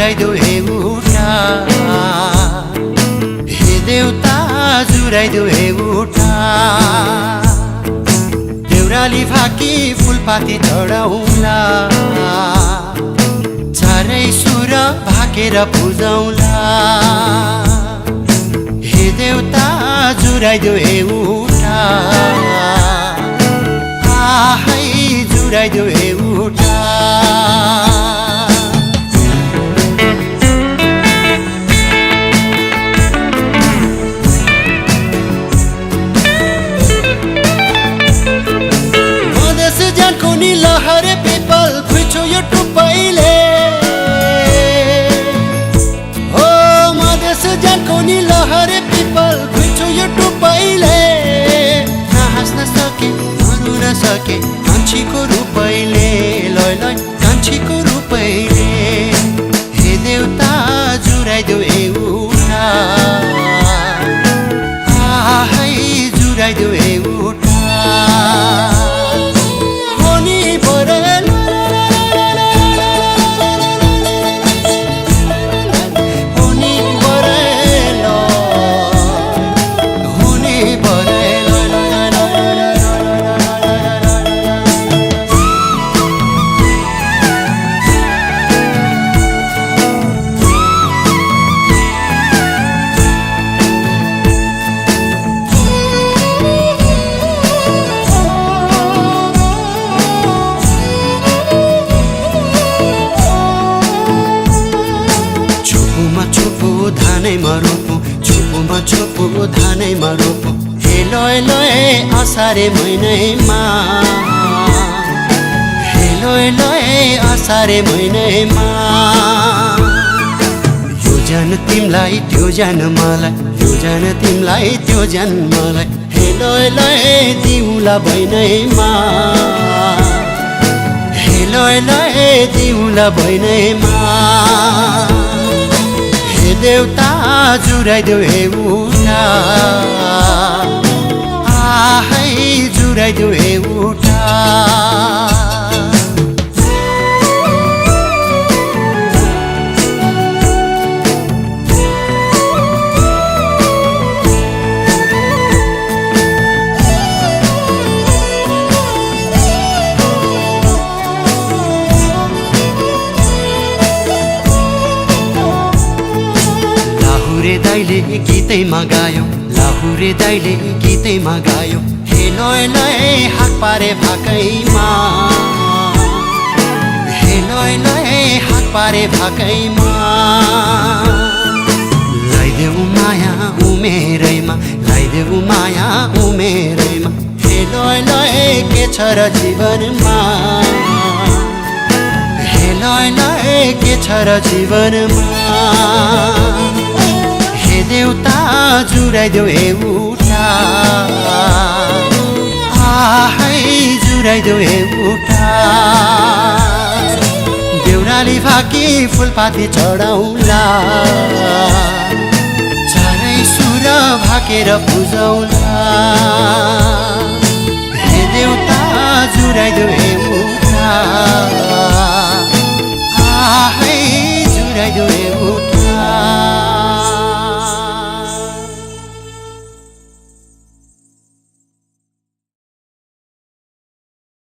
जुराइदेऊ एउटा हे देउता जुराइदेऊ एउटा देउराली फाकी फुलपाती चढाउला चारै सुर भाकेर पुजाउला हे देउता जुराइदेऊ एउटा आहै जुराइदेऊ एउटा लहरे पिपल खुइछु यो टुप्पैले हो मधेस जानको नि लहरे पिपल खुइछु यो टुप्पैले नहाँस्न सके मर्नु नसके कान्छीको रूपैले लय लय कान्छीको रूपैले हे देउता जुराइदेऊ एउटा आहै जुराइदेऊ एउटा धानैमा रोपु छुपुमा छुपु धानैमा रोपु हे लय लय असारे महिनैमा हे लय लय असारे महिनैमा यो जान तिमलाई त्यो जान मलाई यो जान तिमलाई त्यो जान मलाई हे लय लय दिउला बहिनैमा हे लय लय दिउला बहिनैमा देउता जुराइदेऊ एउटा आहै जुराइदेऊ एउटा दाइले गीतैमा गायो लाहुरे दाइले गीतैमा गायो हे लय लय हाक पारे भाकैमा हे लय लय हाक पारे भाकैमा लाइदेऊ माया उमेरैमा लाइदेऊ माया उमेरैमा हे लय लय के छ र जीवनमा हे लय लय के छ र जीवनमा देउता जुराइदेऊ एउटा आहै जुराइदेऊ एउटा देउराली फाकी फुलपाती चढाउला चारै सुर भाकेर पुजाउला हे देउता जुराइदेऊ एउटा